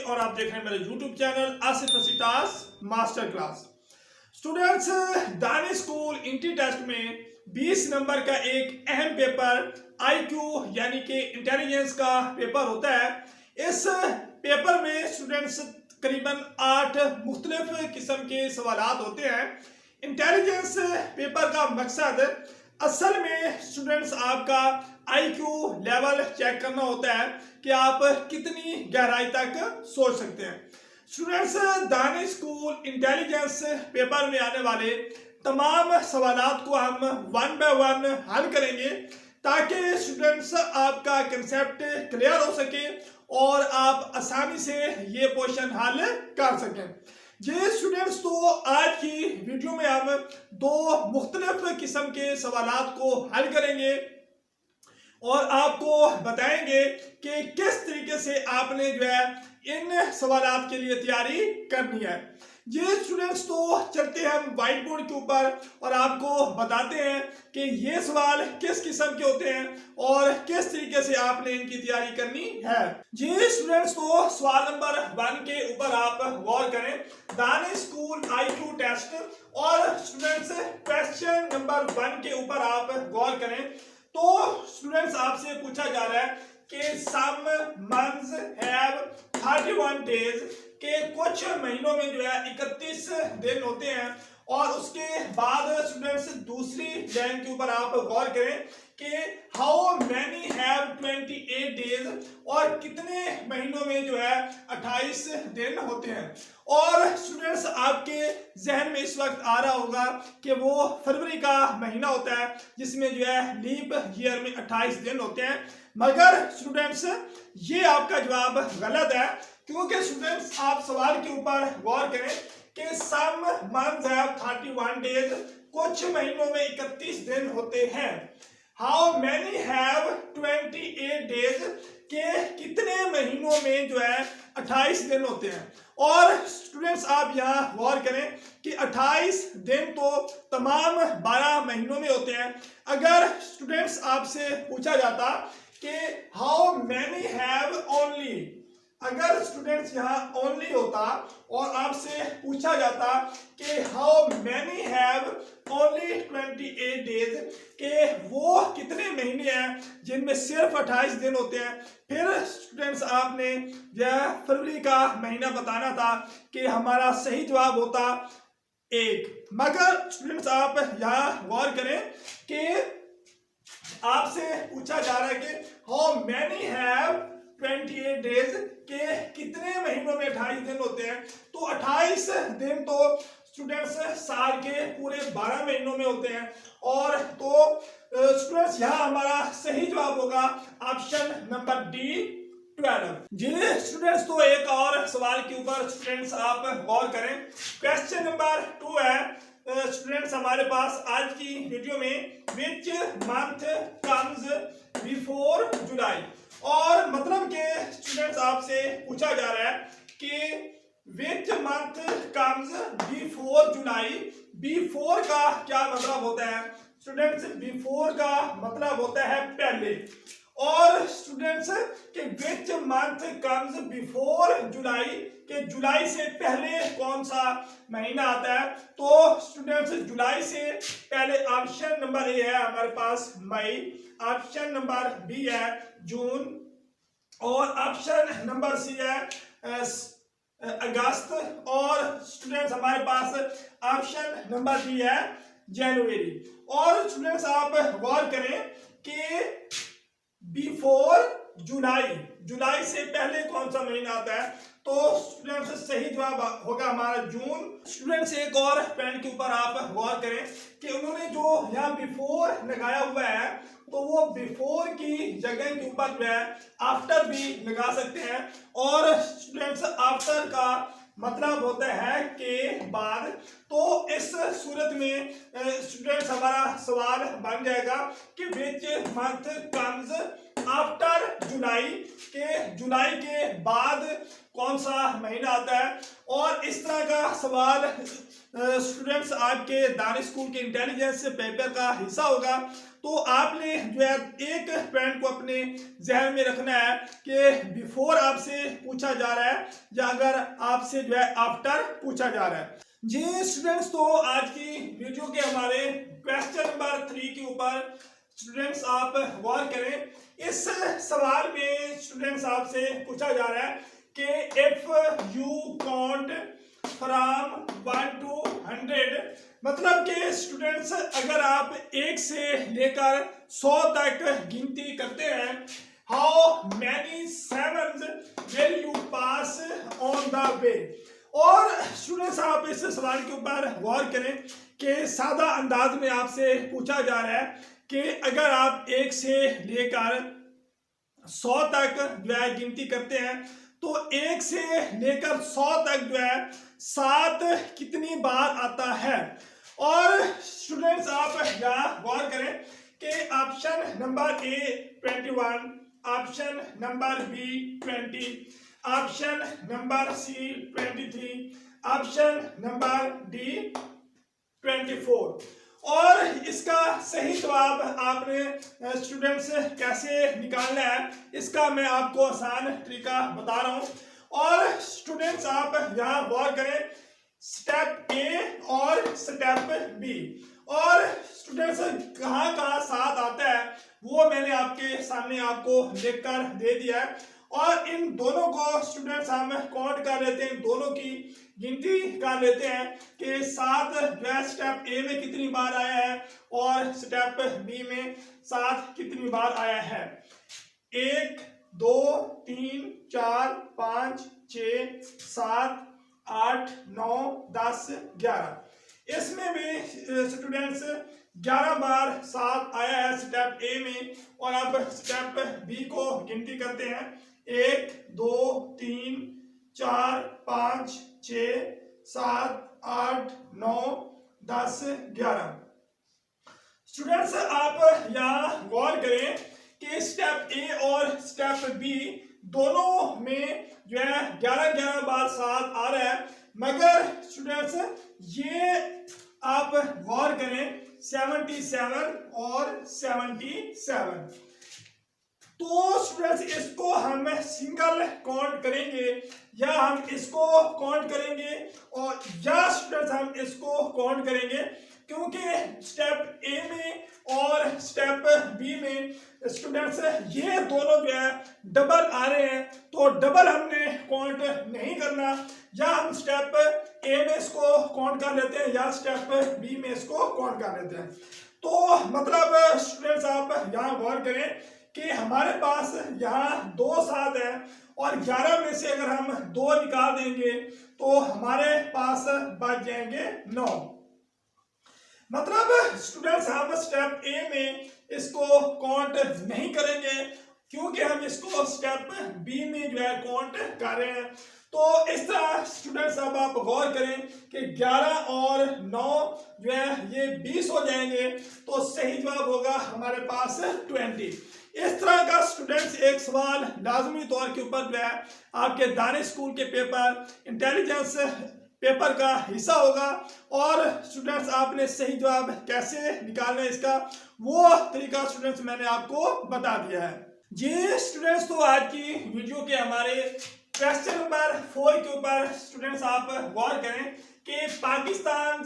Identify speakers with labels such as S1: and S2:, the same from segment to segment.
S1: और आप देख रहे हैं मेरे YouTube चैनल आसिफ असीटास master class. Students, Danish school entry test में 20 नंबर का एक अहम पेपर IQ यानी कि इंटेलिजेंस का पेपर होता है। इस पेपर में स्टूडेंट्स करीबन 8 मुख्तलिफ किस्म के सवालात होते हैं। इंटेलिजेंस पेपर का मकसद असल में स्टूडेंट्स आपका IQ लेवल चेक करना होता है कि आप कितनी गहराई तक सोच सकते हैं। Students, Danish school intelligence paper में आने वाले तमाम सवालात को हम 1 बाय 1 हल करेंगे ताकि स्टूडेंट्स आपका कंसेप्ट क्लियर हो सके और आप आसानी से ये क्वेश्चन हल कर सकें। ये स्टूडेंट्स, तो आज की वीडियो में हम 2 मुख्तलिफ किस्म के सवालात को हल करेंगे और आपको बताएंगे कि किस तरीके से आपने जो है इन सवालात के लिए तैयारी करनी है। ये स्टूडेंट्स, तो चलते हैं हम व्हाइट बोर्ड के ऊपर और आपको बताते हैं कि ये सवाल किस किस्म के होते हैं और किस तरीके से आपने इनकी तैयारी करनी है। ये स्टूडेंट्स, तो सवाल नंबर 1 के ऊपर आप गौर करें, दानिश स्कूल IQ टेस्ट। और स्टूडेंट्स, क्वेश्चन नंबर 1 के ऊपर आप गौर करें तो स्टूडेंट्स आपसे पूछा जा रहा है कि सम मंथ्स हैव 31 डेज, के कुछ महीनों में जो है 31 दिन होते हैं। और उसके बाद स्टूडेंट्स दूसरी लाइन के ऊपर आप गौर करें कि हाउ मैनी हैव 28 डेज, और कितने महीनों में जो है 28 दिन होते हैं। और स्टूडेंट्स आपके जहन में इस वक्त आ रहा होगा कि वो फरवरी का महीना होता है जिसमें जो है लीप ईयर में 28 दिन होते हैं। मगर स्टूडेंट्स ये आपका जवाब गलत है, क्योंकि स्टूडेंट्स आप सवाल के ऊपर गौर करें कि सम मंथ्स हैव 31 डेज, कुछ महीनों में 31 दिन होते हैं। हाउ मैनी हैव 28 डेज, के कितने महीनों में जो है 28 दिन होते हैं। और स्टूडेंट्स आप यहाँ गौर करें कि 28 दिन तो तमाम 12 महीनों में होते हैं। अगर स्टूडेंट्स आपसे पूछा जाता कि हाउ मैनी हैव ओनली, अगर स्टूडेंट्स यहाँ ओनली होता और आपसे पूछा जाता कि how many have only 28 days, के वो कितने महीने हैं जिनमें सिर्फ 28 दिन होते हैं, फिर स्टूडेंट्स आपने यह फरवरी का महीना बताना था कि हमारा सही जवाब होता 1। मगर स्टूडेंट्स आप यहाँ गौर करें कि आपसे पूछा जा रहा है कि हाउ मैनी हैव 28 डेज, के कितने महीनों में 28 दिन होते हैं। तो 28 दिन तो स्टूडेंट्स साल के पूरे 12 महीनों में होते हैं। और तो स्टूडेंट्स यहाँ हमारा सही जवाब होगा ऑप्शन नंबर D 12। जी स्टूडेंट्स, तो एक और सवाल के ऊपर स्टूडेंट्स आप गौर करें। क्वेश्चन नंबर 2 है स्टूडेंट्स हमारे पास आज की वीडियो में, विच मंथ कम्स बिफोर जुलाई। और मतलब के स्टूडेंट्स आपसे पूछा जा रहा है कि which month comes before July. Before का क्या मतलब होता है स्टूडेंट्स? बिफोर का मतलब होता है पहले। और स्टूडेंट्स के विच मंथ कम्स बिफोर जुलाई, के जुलाई से पहले कौन सा महीना आता है। तो स्टूडेंट्स जुलाई से पहले ऑप्शन नंबर A है हमारे पास मई, ऑप्शन नंबर B है जून, और ऑप्शन नंबर C है अगस्त, और स्टूडेंट्स हमारे पास ऑप्शन नंबर D है जनवरी। और स्टूडेंट्स आप गौर करें कि बिफोर जुलाई, जुलाई से पहले कौन सा महीना आता है। तो स्टूडेंट्स सही जवाब होगा हमारा जून। स्टूडेंट्स एक और पॉइंट के ऊपर आप गौर करें कि उन्होंने जो यहाँ बिफोर लगाया हुआ है तो वो बिफोर की जगह के ऊपर जो है आफ्टर भी लगा सकते हैं। और स्टूडेंट्स आफ्टर का मतलब होता है के बाद। तो इस सूरत में स्टूडेंट्स हमारा सवाल बन जाएगा कि विच मंथ कम्स आफ्टर जुलाई, के जुलाई के बाद कौन सा महीना आता है। और इस तरह का सवाल स्टूडेंट्स आपके दानिश स्कूल के इंटेलिजेंस पेपर का हिस्सा होगा। तो आपने जो है एक पॉइंट को अपने जहन में रखना है कि बिफोर आपसे पूछा जा रहा है या अगर आपसे जो है आफ्टर पूछा जा रहा है। जी स्टूडेंट्स, तो आज की वीडियो के हमारे क्वेश्चन नंबर 3 के ऊपर स्टूडेंट्स आप गौर करें। इस सवाल में स्टूडेंट्स आपसे पूछा जा रहा है कि if you count from 1 to 100, मतलब कि स्टूडेंट्स अगर आप 1 से लेकर 100 तक गिनती करते हैं, how many sevens will you pass on the way. और स्टूडेंट्स आप इस सवाल के ऊपर गौर करें कि सादा अंदाज में आपसे पूछा जा रहा है कि अगर आप 1 से लेकर 100 तक जो है गिनती करते हैं तो 1 से लेकर 100 तक जो है 7 कितनी बार आता है। और स्टूडेंट्स आप यहाँ गौर करें कि option number A 21, option number B 20, option number C 23, option number D 24। और इसका सही जवाब आपने स्टूडेंट्स कैसे निकालना है, इसका मैं आपको आसान तरीका बता रहा हूं। और स्टूडेंट्स आप यहाँ गौर करें स्टेप ए और स्टेप बी। और स्टूडेंट्स कहाँ कहाँ साथ आता है वो मैंने आपके सामने आपको लिखकर दे दिया है। और इन दोनों को स्टूडेंट्स हम काउंट कर लेते हैं, दोनों की गिनती कर लेते हैं कि 7 जो है स्टेप ए में कितनी बार आया है और स्टेप बी में 7 कितनी बार आया है। 1 2 3 4 5 6 7 8 9 10 11। इसमें भी स्टूडेंट्स 11 बार 7 आया है स्टेप ए में। और अब स्टेप बी को गिनती करते हैं 1 2 3 4 5 6 7 8 9 10 11। स्टूडेंट्स आप यहाँ गौर करें कि स्टेप ए और स्टेप बी दोनों में जो है 11 बार 7 आ रहा है, मगर स्टूडेंट्स ये आप गौर करें 77 और 77। तो स्टूडेंट्स इसको हम सिंगल काउंट करेंगे या हम इसको काउंट करेंगे और या स्टूडेंट्स हम इसको काउंट करेंगे, क्योंकि स्टेप ए में और स्टेप बी में स्टूडेंट्स ये दोनों जो है डबल आ रहे हैं, तो डबल हमने काउंट नहीं करना। या हम स्टेप ए में इसको काउंट कर लेते हैं या स्टेप बी में इसको काउंट कर लेते हैं। तो मतलब स्टूडेंट्स आप यहाँ गौर करें कि हमारे पास यहाँ 2 7 है और 11 में से अगर हम 2 निकाल देंगे तो हमारे पास बच जाएंगे 9। मतलब स्टूडेंट्स हम स्टेप ए में इसको काउंट नहीं करेंगे क्योंकि हम इसको स्टेप बी में जो है काउंट कर रहे हैं। तो इस तरह स्टूडेंट्स अब आप गौर करें कि 11 और 9 जो है ये 20 हो जाएंगे, तो सही जवाब होगा हमारे पास 20। इस तरह का स्टूडेंट्स एक सवाल लाजमी तौर के ऊपर जो है आपके दानिश स्कूल के पेपर इंटेलिजेंस पेपर का हिस्सा होगा। और स्टूडेंट्स आपने सही जवाब कैसे निकालना है इसका वो तरीका स्टूडेंट्स मैंने आपको बता दिया है। जी स्टूडेंट्स, तो आज की वीडियो के हमारे क्वेश्चन नंबर 4 के ऊपर स्टूडेंट्स आप गौर करें कि पाकिस्तान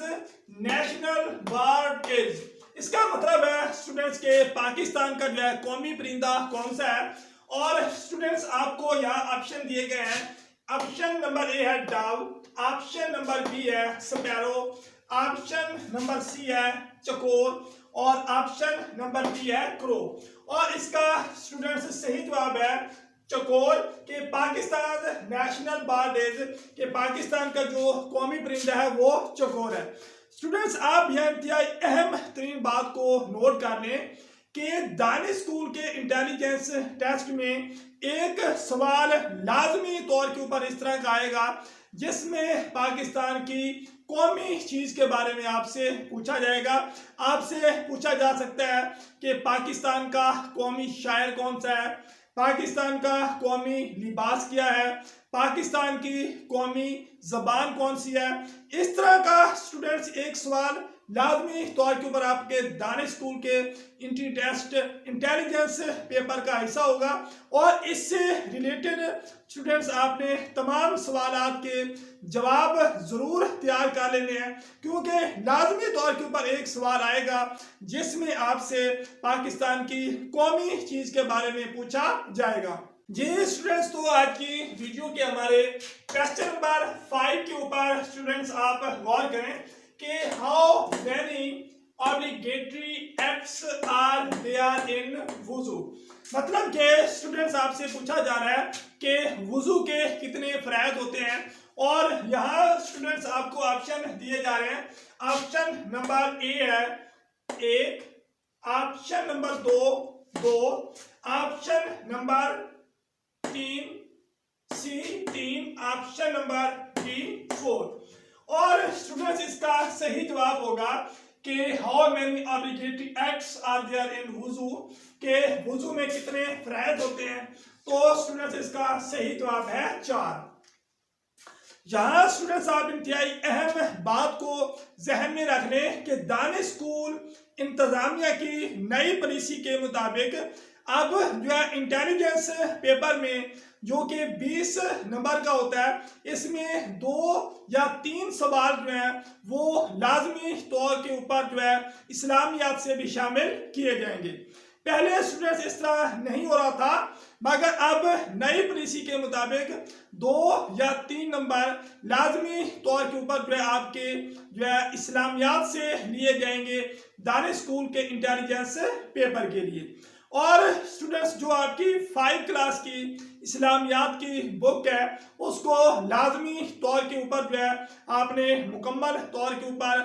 S1: नेशनल बर्ड इज, इसका मतलब है स्टूडेंट्स के पाकिस्तान का जो है कौमी परिंदा कौन सा है। और स्टूडेंट्स आपको यहाँ ऑप्शन दिए गए हैं। ऑप्शन नंबर ए है डाव, ऑप्शन नंबर बी है स्पैरो, ऑप्शन नंबर सी है चकोर और ऑप्शन नंबर डी है क्रो। और इसका स्टूडेंट्स सही जवाब है चकोर के पाकिस्तान नेशनल बर्ड इज के पाकिस्तान का जो कौमी परिंदा है वो चकोर है। स्टूडेंट्स आप यह इंतहाई अहम तरीन बात को नोट कर लें कि दानिश स्कूल के इंटेलिजेंस टेस्ट में एक सवाल लाजमी तौर के ऊपर इस तरह का आएगा जिसमें पाकिस्तान की कौमी चीज के बारे में आपसे पूछा जाएगा। आपसे पूछा जा सकता है कि पाकिस्तान का कौमी शायर कौन सा है, पाकिस्तान का कौमी लिबास क्या है, पाकिस्तान की कौमी जबान कौन सी है। इस तरह का स्टूडेंट्स एक सवाल लाजमी तौर के ऊपर आपके दानिश स्कूल के इंट्री टेस्ट इंटेलिजेंस पेपर का हिस्सा होगा और इससे रिलेटेड स्टूडेंट्स आपने तमाम सवालात के जवाब जरूर तैयार कर लेने हैं, क्योंकि लाजमी तौर के ऊपर एक सवाल आएगा जिसमें आपसे पाकिस्तान की कौमी चीज के बारे में पूछा जाएगा। जी स्टूडेंट्स, तो आज की वीडियो के हमारे क्वेश्चन नंबर 5 के ऊपर स्टूडेंट्स आप गौर करें कि how many obligatory acts are there in वुजू। मतलब कि स्टूडेंट्स आपसे पूछा जा रहा है कि वुजू के कितने फराइज होते हैं और यहाँ स्टूडेंट्स आपको ऑप्शन दिए जा रहे हैं। ऑप्शन नंबर ए है 1, option number 2, option number 3, option number D 4। और स्टूडेंट्स इसका सही जवाब होगा कि how many obligatory acts are there in वुजू, के वुजू में कितने फराइज होते हैं। तो स्टूडेंट्स इसका सही जवाब है 4। यहाँ स्टूडेंट्स आप इंतहाई अहम बात को जहन में रख लें कि दानिश स्कूल इंतजामिया की नई पॉलिसी के मुताबिक अब जो है इंटेलिजेंस पेपर में जो कि 20 नंबर का होता है, इसमें 2 या 3 सवाल जो है वो लाजमी तौर के ऊपर जो है इस्लामियात से भी शामिल किए जाएंगे। पहले स्टूडेंट्स इस तरह नहीं हो रहा था, मगर अब नई पॉलिसी के मुताबिक 2 या 3 नंबर लाजमी तौर के ऊपर जो है आपके जो है इस्लामियात से लिए जाएंगे दानिश स्कूल के इंटेलिजेंस पेपर के लिए। और स्टूडेंट्स जो आपकी 5 क्लास की इस्लामियात की बुक है उसको लाजमी तौर के ऊपर जो है आपने मुकम्मल तौर के ऊपर